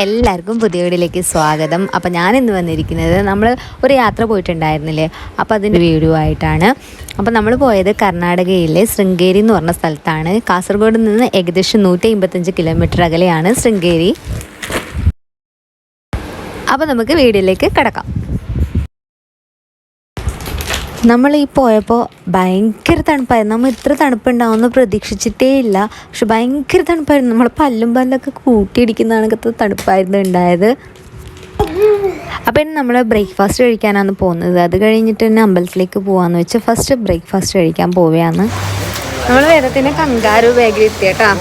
എല്ലാവർക്കും പുതിയ വീഡിയോയിലേക്ക് സ്വാഗതം. അപ്പോൾ ഞാനിന്ന് വന്നിരിക്കുന്നത് നമ്മൾ ഒരു യാത്ര പോയിട്ടുണ്ടായിരുന്നില്ലേ, അപ്പോൾ അതിൻ്റെ വീഡിയോ ആയിട്ടാണ്. അപ്പോൾ നമ്മൾ പോയത് കർണാടകയിലെ ശൃംഗേരി എന്ന് പറഞ്ഞ സ്ഥലത്താണ്. കാസർഗോഡ് നിന്ന് ഏകദേശം 155 കിലോമീറ്റർ അകലെയാണ് ശൃംഗേരി. അപ്പോൾ നമുക്ക് വീഡിയോയിലേക്ക് കിടക്കാം. നമ്മൾ ഈ പോയപ്പോൾ ഭയങ്കര തണുപ്പായിരുന്നു. നമ്മൾ ഇത്ര തണുപ്പുണ്ടാവുമെന്ന് പ്രതീക്ഷിച്ചിട്ടേ ഇല്ല. പക്ഷെ ഭയങ്കര തണുപ്പായിരുന്നു. നമ്മൾ പല്ലൊക്കെ കൂട്ടിയിടിക്കുന്ന തണുപ്പായിരുന്നു ഉണ്ടായത്. അപ്പോൾ ഇനി നമ്മൾ ബ്രേക്ക്ഫാസ്റ്റ് കഴിക്കാനാണ് പോകുന്നത്. അത് കഴിഞ്ഞിട്ട് തന്നെ അമ്പലത്തിലേക്ക് പോകാമെന്ന് വെച്ചാൽ ഫസ്റ്റ് ബ്രേക്ക്ഫാസ്റ്റ് കഴിക്കാൻ പോവുകയാണ്. നമ്മൾ വേദത്തിന് കങ്കാരു ബാഗിൽ എത്തിയേട്ടാ.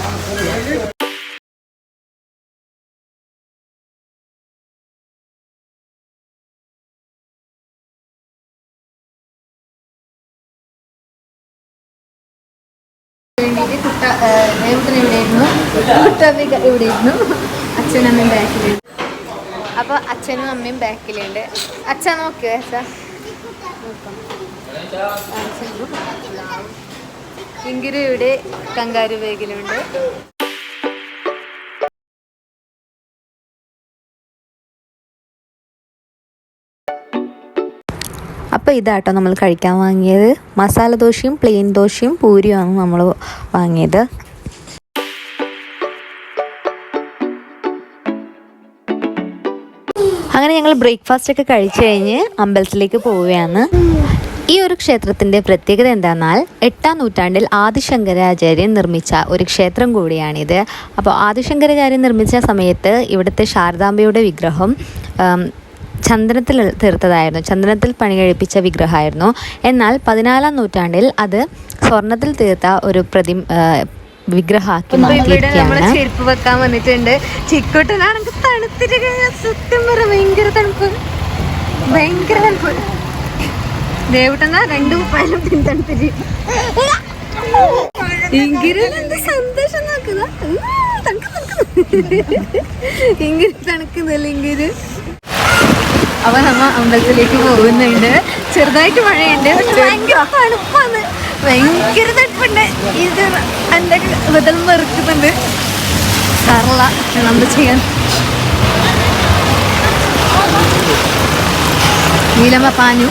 ഇവിടെയിരുന്നു അച്ഛനമ്മയും ബാക്കിലുണ്ട്. അപ്പോൾ അച്ഛനും അമ്മയും ബാക്കിലുണ്ട്. അച്ഛൻ നോക്കിയോ? ഇങ്കിരു ഇവിടെ കങ്കാരു ബാഗിലുണ്ട്. അപ്പോൾ ഇതാട്ടോ നമ്മൾ കഴിക്കാൻ വാങ്ങിയത്. മസാല ദോശയും പ്ലെയിൻ ദോശയും പൂരിയുമാണ് നമ്മൾ വാങ്ങിയത്. അങ്ങനെ ഞങ്ങൾ ബ്രേക്ക്ഫാസ്റ്റ് ഒക്കെ കഴിച്ചു കഴിഞ്ഞ് അമ്പലത്തിലേക്ക് പോവുകയാണ്. ഈ ഒരു ക്ഷേത്രത്തിൻ്റെ പ്രത്യേകത എന്താണെന്നാൽ 8ാം നൂറ്റാണ്ടിൽ ആദിശങ്കരാചാര്യൻ നിർമ്മിച്ച ഒരു ക്ഷേത്രം കൂടിയാണിത്. അപ്പോൾ ആദിശങ്കരാചാര്യൻ നിർമ്മിച്ച സമയത്ത് ഇവിടുത്തെ ശാരദാംബയുടെ വിഗ്രഹം ചന്ദനത്തിൽ തീർത്തതായിരുന്നു. ചന്ദനത്തിൽ പണി കഴിപ്പിച്ച വിഗ്രഹമായിരുന്നു. എന്നാൽ 14ാം നൂറ്റാണ്ടിൽ അത് സ്വർണത്തിൽ തീർത്ത ഒരു വിഗ്രഹമാക്കി മാറ്റിയിരിക്കുകയാണ്. ചെരുപ്പ് വെക്കാൻ വന്നിട്ടുണ്ട്. ചിക്കോട്ടനാണെങ്കിൽ തണുത്തിട്ട് സത്യം പറ ഭയങ്കര തണുപ്പ്. ദേവട്ടെന്നാ 2 ഉപ്പായാലും തണുത്തിട്ട് സന്തോഷം നോക്കുക. ഇങ്ങനെ തണുക്കുന്നില്ല ഇങ്ങനെ. അപ്പോൾ നമ്മൾ അമ്പലത്തിലേക്ക് പോകുന്നുണ്ട്. ചെറുതായിട്ട് മഴയുണ്ട്, ഭയങ്കര തണുപ്പാണ്. ഭയങ്കര തണുപ്പുണ്ട്. ഇത് എൻ്റെ ബദൽ വെറുക്കുന്നുണ്ട്. സാറല്ല നമ്മൾ ചെയ്യാൻ. നീലമ്മ പാഞ്ഞു.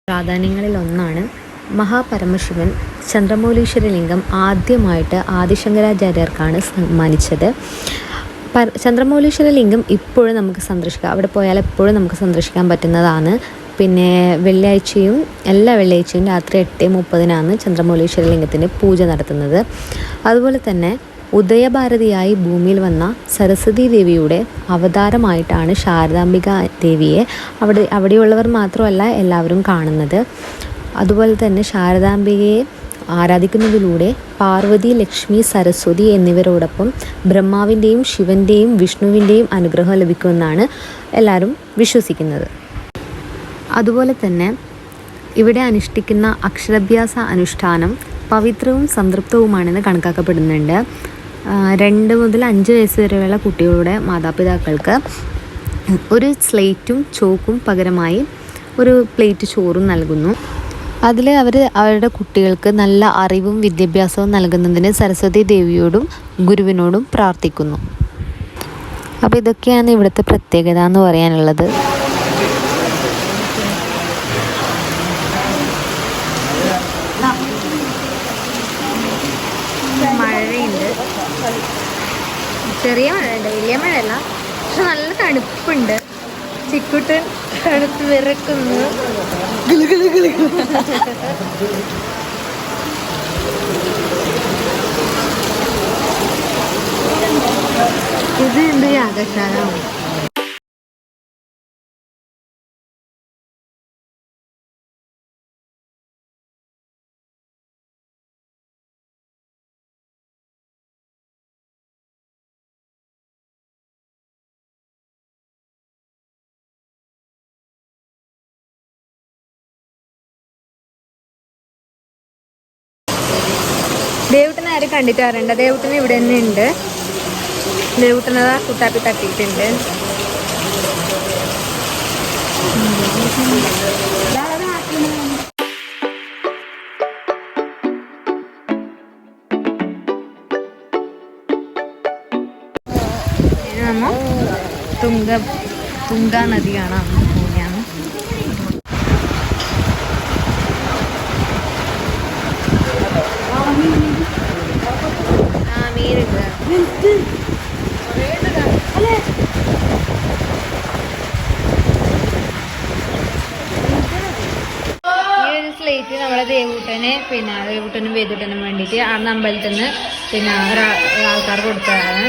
പ്രാധാന്യങ്ങളിലൊന്നാണ് മഹാപരമശിവൻ ചന്ദ്രമൗലീശ്വരലിംഗം ആദ്യമായിട്ട് ആദിശങ്കരാചാര്യർക്കാണ് സമ്മാനിച്ചത്. ചന്ദ്രമൗലീശ്വരലിംഗം ഇപ്പോഴും നമുക്ക് സന്ദർശിക്കാം. അവിടെ പോയാൽ എപ്പോഴും നമുക്ക് സന്ദർശിക്കാൻ പറ്റുന്നതാണ്. പിന്നെ എല്ലാ വെള്ളിയാഴ്ചയും രാത്രി 8:30 ചന്ദ്രമൗലീശ്വരലിംഗത്തിൻ്റെ പൂജ നടത്തുന്നത്. അതുപോലെ തന്നെ ഉദയഭാരതിയായി ഭൂമിയിൽ വന്ന സരസ്വതി ദേവിയുടെ അവതാരമായിട്ടാണ് ശാരദാംബിക ദേവിയെ അവിടെയുള്ളവർ മാത്രമല്ല എല്ലാവരും കാണുന്നത്. അതുപോലെ തന്നെ ശാരദാംബികയെ ആരാധിക്കുന്നതിലൂടെ പാർവതി, ലക്ഷ്മി, സരസ്വതി എന്നിവരോടൊപ്പം ബ്രഹ്മാവിൻ്റെയും ശിവൻ്റെയും വിഷ്ണുവിൻ്റെയും അനുഗ്രഹം ലഭിക്കുമെന്നാണ് എല്ലാവരും വിശ്വസിക്കുന്നത്. അതുപോലെ തന്നെ ഇവിടെ അനുഷ്ഠിക്കുന്ന അക്ഷരാഭ്യാസ അനുഷ്ഠാനം പവിത്രവും സംതൃപ്തവുമാണെന്ന് കണക്കാക്കപ്പെടുന്നുണ്ട്. 2 മുതൽ 5 വയസ്സ് വരെയുള്ള കുട്ടികളുടെ മാതാപിതാക്കൾക്ക് ഒരു സ്ലേറ്റും ചോക്കും പകരമായി ഒരു പ്ലേറ്റ് ചോറും നൽകുന്നു. അതിൽ അവരുടെ കുട്ടികൾക്ക് നല്ല അറിവും വിദ്യാഭ്യാസവും നൽകുന്നതിന് സരസ്വതി ദേവിയോടും ഗുരുവിനോടും പ്രാർത്ഥിക്കുന്നു. അപ്പോൾ ഇതൊക്കെയാണ് ഇവിടുത്തെ പ്രത്യേകത എന്ന് പറയാനുള്ളത്. മഴയുണ്ട്, ചെറിയ മഴയുണ്ട്, വലിയ മഴയല്ല. പക്ഷെ നല്ല തണുപ്പുണ്ട്. ചിക്കുട്ടൻ തണുത്ത് വിറക്കുന്നു. ഇത് എന്ത് യാഗശാല. എല്ലാവരും കണ്ടിട്ട് വരണ്ട. ദേവൂട്ടന് ഇവിടെ തന്നെ ഉണ്ട്. ദേവൂട്ടനതാ കുട്ടാപ്പി തട്ടിയിട്ടുണ്ട്. നമ്മൾ തുങ്ക നദി കാണാൻ പോവുകയാണ്. മീനുണ്ട്. സ്ലേറ്റ് നമ്മളെ ദേവൂട്ടന് പിന്നെ ദേവൂട്ടനും വേദൂട്ടനും വേണ്ടിയിട്ട് ആ അമ്പലത്തിൽ നിന്ന് പിന്നെ ആൾക്കാർ കൊടുത്തതാണ്.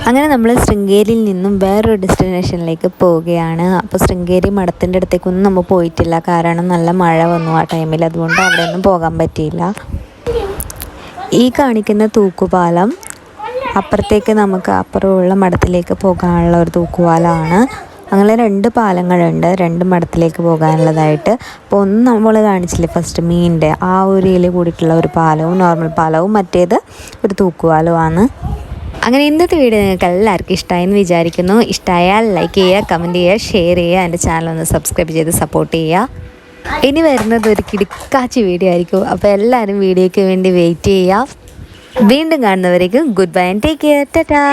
അങ്ങനെ നമ്മൾ ശൃംഗേരിയിൽ നിന്നും വേറൊരു ഡെസ്റ്റിനേഷനിലേക്ക് പോവുകയാണ്. അപ്പോൾ ശൃംഗേരി മഠത്തിൻ്റെ അടുത്തേക്കൊന്നും നമ്മൾ പോയിട്ടില്ല, കാരണം നല്ല മഴ വന്നു ആ ടൈമിൽ. അതുകൊണ്ട് അവിടെ ഒന്നും പോകാൻ പറ്റിയില്ല. ഈ കാണിക്കുന്ന തൂക്കുപാലം അപ്പുറത്തേക്ക് നമുക്ക് അപ്പുറമുള്ള മഠത്തിലേക്ക് പോകാനുള്ള ഒരു തൂക്കുപാലമാണ്. അങ്ങനെ 2 പാലങ്ങളുണ്ട് 2 മഠത്തിലേക്ക് പോകാനുള്ളതായിട്ട്. അപ്പോൾ ഒന്ന് നമ്മൾ കാണിച്ചില്ലേ ഫസ്റ്റ് മീനിൻ്റെ ആ ഒരു ഇല കൂടിയിട്ടുള്ള ഒരു പാലവും നോർമൽ പാലവും, മറ്റേത് ഒരു തൂക്കുപാലവുമാണ്. അങ്ങനെ ഇന്നത്തെ വീഡിയോ നിങ്ങൾക്ക് എല്ലാവർക്കും ഇഷ്ടമായെന്ന് വിചാരിക്കുന്നു. ഇഷ്ടമായാൽ ലൈക്ക് ചെയ്യുക, കമൻറ്റ് ചെയ്യുക, ഷെയർ ചെയ്യുക, എൻ്റെ ചാനൽ ഒന്ന് സബ്സ്ക്രൈബ് ചെയ്ത് സപ്പോർട്ട് ചെയ്യുക. ഇനി വരുന്നത് ഒരു കിടുക്കാച്ചി വീഡിയോ ആയിരിക്കും. അപ്പോൾ എല്ലാവരും വീഡിയോയ്ക്ക് വേണ്ടി വെയിറ്റ് ചെയ്യുക. വീണ്ടും കാണുന്നവരേക്കും good bye and take care. Tata.